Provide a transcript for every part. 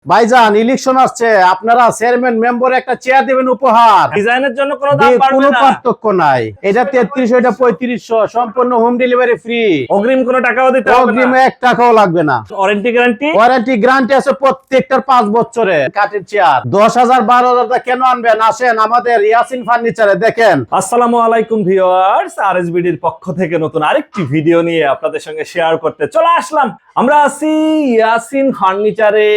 ভাইজান ইলেকশন আসছে, আপনারা চেয়ারম্যান মেম্বার একটা চেয়ার দিবেন উপহার। ডিজাইনের জন্য কোনো দাম বাড়বে কোনো না, পার্থক্য নাই। এটা 3300, এটা 3500, সম্পূর্ণ হোম ডেলিভারি ফ্রি। অগ্রিম কোনো টাকাও দিতে হবে না, অগ্রিম 1 টাকাও লাগবে না। ওয়ারেন্টি গ্যারান্টি ওয়ারেন্টি গ্যারান্টি আছে প্রত্যেকটার 5 বছরে। কাঠের চেয়ার 10,000 12,000 কেন আনবেন? আসেন আমাদের ইয়াসিন ফার্নিচারে দেখেন। আসসালামু আলাইকুম ভিউয়ার্স, আরএসবিডির পক্ষ থেকে নতুন আরেকটি ভিডিও নিয়ে আপনাদের সঙ্গে শেয়ার করতে চলে আসলাম। আমরা আছি ইয়াসিন ফার্নিচারে,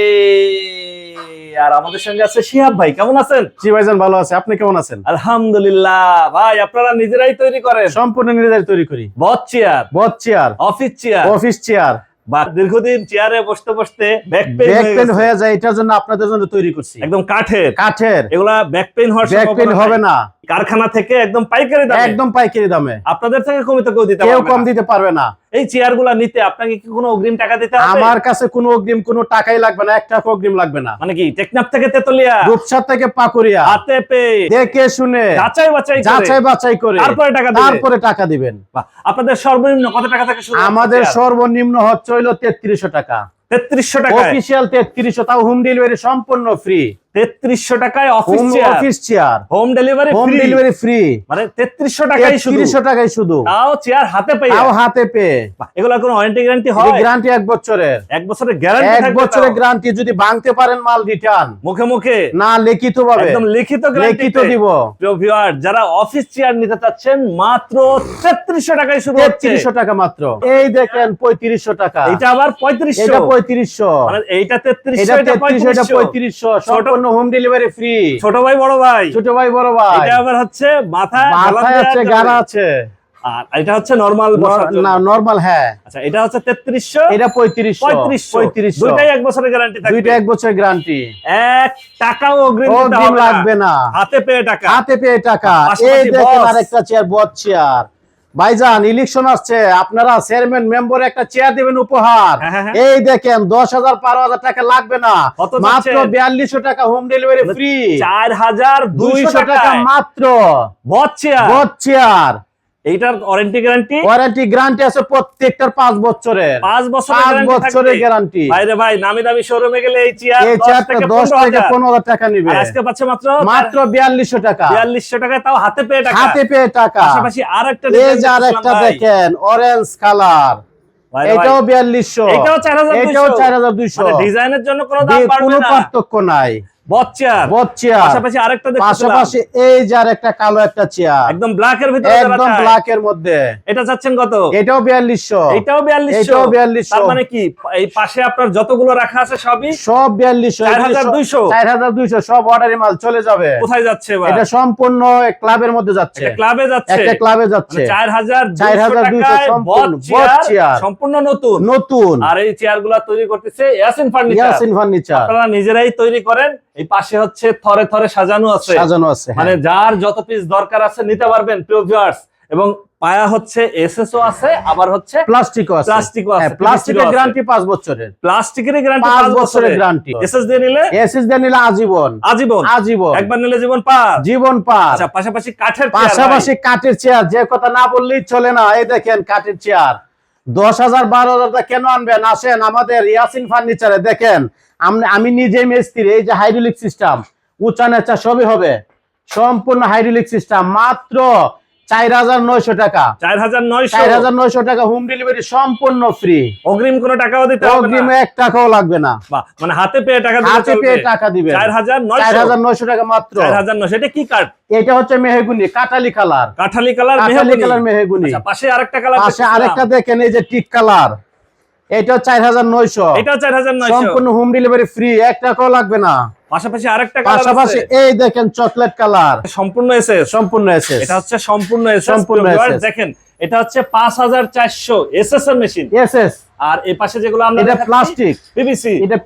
আর আমাদের সঙ্গে আছে শিহাব ভাই। কেমন আছেন? জি ভাইজান ভালো আছে, আপনি কেমন আছেন? আলহামদুলিল্লাহ। ভাই আপনারা নিজেরাই তৈরি করেন? সম্পূর্ণ নিজেরাই তৈরি করি। বট চেয়ার, অফিস চেয়ার বা দীর্ঘদিন চেয়ারে বসতে বসতে ব্যাক ব্যাক পেইন পেইন হয়ে যায়, এটার জন্য আপনাদের জন্য তৈরি করছি। একদম কাঠের এগুলা ব্যাক পেইন ব্যাক পেইন হবে না। কারখানা থেকে একদম পাইকারি দামে, একদম পাইকারি দামে। আপনাদের থেকে কমে তো কেউ দিতে কেউ পারবে কম না। দিতে পারবে না। এই চেয়ারগুলা নিতে আপনাকে কি কোনো অগ্রিম টাকা দিতে হবে? আমার কাছে কোনো অগ্রিম কোনো টাকাই লাগবে না, 1 টাকা অগ্রিম লাগবে না। মানে কি টেকনাফ থেকে তেতুলিয়া, রূপসা থেকে পাকুড়িয়া, হাতে পেয়ে দেখে শুনে যাচাই বাছাই করে তারপরে টাকা দিবেন। বাহ, আপনাদের সর্বনিম্ন কত টাকা থেকে শুরু? আমাদের সর্বনিম্ন হচ্ছে হইলো 3300 টাকা। 3300 টাকা অফিশিয়াল 3300, তাও হোম ডেলিভারি সম্পূর্ণ ফ্রি। 3300 টাকায় office chair home delivery free. মানে 3300 টাকায় শুধু, 3300 টাকাই শুধু। তাও চেয়ার হাতে পেয়ে, বাহ, এগুলা কোনো ওয়ারেন্টি গ্যারান্টি হয়? গ্যারান্টি 1 বছরের। 1 বছরের গ্যারান্টি 1 থাকবে? বছরের গ্যারান্টি। যদি ভাঙতে পারেন মাল রিটার্ন, মুখে না লিখিত ভাবে, একদম লিখিত গ্যারান্টি দিব। প্রিয় ভিউয়ার, যারা অফিস চেয়ার নিতে চাচ্ছেন মাত্র 3300 টাকায় শুরু হচ্ছে। 3300 টাকা মাত্র। এই দেখেন 3500 টাকা। এটা আবার 3500, এটা 3500, মানে এইটা 3300, এটা এটা 3300, এটা 3500, সম্পূর্ণ হোম ডেলিভারি ফ্রি। ছোট ভাই বড় ভাই, এটা আবার হচ্ছে মাথায় আছে, গাড়া আছে। আর এটা হচ্ছে নরমাল না নরমাল, হ্যাঁ। আচ্ছা, এটা হচ্ছে 3300, এটা 3500, দুইটাই 1 বছরের গ্যারান্টি থাকবে। দুইটা 1 বছরের গ্যারান্টি। 1 টাকাও অগ্রিম দিতে হবে না, লাগবে না, হাতে পেয়ে টাকা। এই দেখেন আরেকটা চেয়ার, বট চেয়ার। ভাইজান ইলেকশন আসছে, আপনারা চেয়ারম্যান মেম্বার একটা চেয়ার দিবেন উপহার। এই দেখেন 10,000 12,000 টাকা লাগবে না, মাত্র 4200 টাকা হোম ডেলিভারি ফ্রি। 4200 টাকা মাত্র। বট চেয়ার এইটার ওয়ারেন্টি গ্যারান্টি আছে প্রত্যেকটার 5 বছরের। 5 বছরের গ্যারান্টি। ভাইরে ভাই, নামি দামি শোরুমে গেলে এই চেয়ার 10 থেকে 15,000 টাকা নিবে। আজকে পাচ্ছে মাত্র 4200 টাকা। 4200 টাকা, তাও হাতে পেয়ে টাকা। পাশাপাশি আরেকটা দেখেন অরেঞ্জ কালার, এটাও 4200, এটাও 4200। মানে ডিজাইনের জন্য কোনো দাম বাড়বে কোনো না, পার্থক্য নাই। বট চেয়ার পাশাপাশি আরেকটা পাশাপাশি এই যে আরেকটা কালো একটা চেয়ার, একদম ব্ল্যাকের ভিতরে, একদম ব্ল্যাকের মধ্যে। এটা চাচ্ছেন কত? এটাও 4200, এটাও 4200। তার মানে কি এই পাশে আপনার যতগুলো রাখা আছে সবই সব 4200, 4200 সব অর্ডারি মাল চলে যাবে। কোথায় যাচ্ছে? এটা সম্পূর্ণ ক্লাবের মধ্যে যাচ্ছে, একটা ক্লাবে যাচ্ছে। 4200 বট চেয়ার সম্পূর্ণ নতুন। আর এই চেয়ারগুলো তৈরি করতেছে ইয়াসিন ফার্নিচার। আপনারা নিজেরাই তৈরি করেন। এই পাশে হচ্ছে থরে থরে সাজানো আছে, মানে যার যত পিস দরকার আছে নিতে পারবেন প্রিয় ভিউয়ার্স। এবং পায়া হচ্ছে এসএসও আছে, আবার হচ্ছে প্লাস্টিকও আছে। প্লাস্টিকের গ্যারান্টি 5 বছরের। প্লাস্টিকের গ্যারান্টি 5 বছরের গ্যারান্টি। এসএস দিয়ে নিলে আজীবন, একবার নিলে জীবন পার। আচ্ছা, পাশাপাশি কাঠের চেয়ার, যে কথা না বললেই চলে না। এই দেখেন কাঠের চেয়ার 10,000 12,000 কেন আনবেন? আসেন আমাদের ইয়াসিন ফার্নিচারে দেখেন। আমি নিজে মিস্ত্রি। এই যে হাইড্রোলিক সিস্টেম, উঁচা নেচা সবই হবে, সম্পূর্ণ হাইড্রোলিক সিস্টেম। মাত্র 4900 টাকা। 4900 টাকা হোম ডেলিভারি সম্পূর্ণ ফ্রি। অগ্রিম কোনো টাকাও দিতে হবে না, অগ্রিম 1 টাকাও লাগবে না। মানে হাতে পেয়ে টাকা দিবেন। 4900 টাকা মাত্র। 4900। এটা কি কাঠ? এটা হচ্ছে মেহগুনি, কাঠালি কালার মেহগুনি। পাশে আরেকটা কালার, পাশে আরেকটা দেখেন, এই যে টিক কালার, এটা 4900। এটাও 4900, সম্পূর্ণ হোম ডেলিভারি ফ্রি, 1 টাকাও লাগবে না। পাশাপাশি আরেকটা কালার, পাশাপাশি এই দেখেন চকলেট কালার, সম্পূর্ণ এসএস। এটা হচ্ছে সম্পূর্ণ এসএস। দেখেন এটা হচ্ছে 5400 এসএস এর মেশিন। আর এই পাশে যেগুলো আমরা, এটা প্লাস্টিক,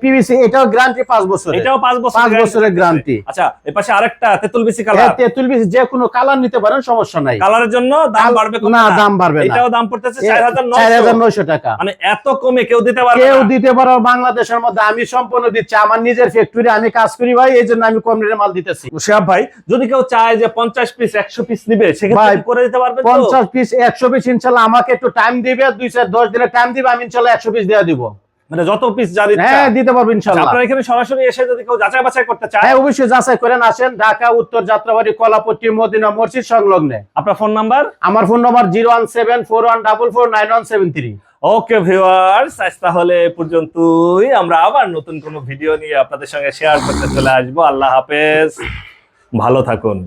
পিভিসি, এটাও গ্যারান্টি 5 বছর। এটাও 5 বছরের গ্যারান্টি। আচ্ছা, এই পাশে আরেকটা তেতুল বিসি কালার। তেতুল বিসি যে কোনো কালার নিতে পারেন, সমস্যা নাই। কালারের জন্য দাম বাড়বে না, দাম বাড়বে না। এটাও দাম পড়তেছে 4900 টাকা। মানে এত কমে কেউ দিতে পারবে বাংলাদেশের মধ্যে। আমি সম্পূর্ণ দিচ্ছি, আমার নিজের ফ্যাক্টরি, আমি কাজ করি ভাই, এই জন্য আমি কম রেটে মাল দিতেছি। শিহাব ভাই, যদি কেউ চায় যে 50 পিস 100 পিস নিবে, সেক্ষেত্রে করে দিতে পারবেন? 50 পিস 100 পিস ইনশাআল্লাহ আমাকে একটু টাইম দিবে, 2-10 দিনের টাইম দিবে, আমি ইনশাআল্লাহ 100 পিস দিয়ে দিব। মানে যত পিস যার ইচ্ছা হ্যাঁ দিতে পারবো ইনশাআল্লাহ। আপনারা এখানে সরাসরি এসে যদি কেউ যাচাই বাছাই করতে চায়, হ্যাঁ অবশ্যই যাচাই করেন, আসেন ঢাকা উত্তর যাত্রাবাড়ি কলাপট্টি মদিনা মসজিদ সংলগ্নে। আপনার ফোন নাম্বার? আমার ফোন নাম্বার 01741449973। ওকে ভিউয়ার্স, আজ তাহলে এ পর্যন্তই। আমরা আবার নতুন কোনো ভিডিও নিয়ে আপনাদের সঙ্গে শেয়ার করতে চলে আসবো। আল্লাহ হাফেজ, ভালো থাকুন।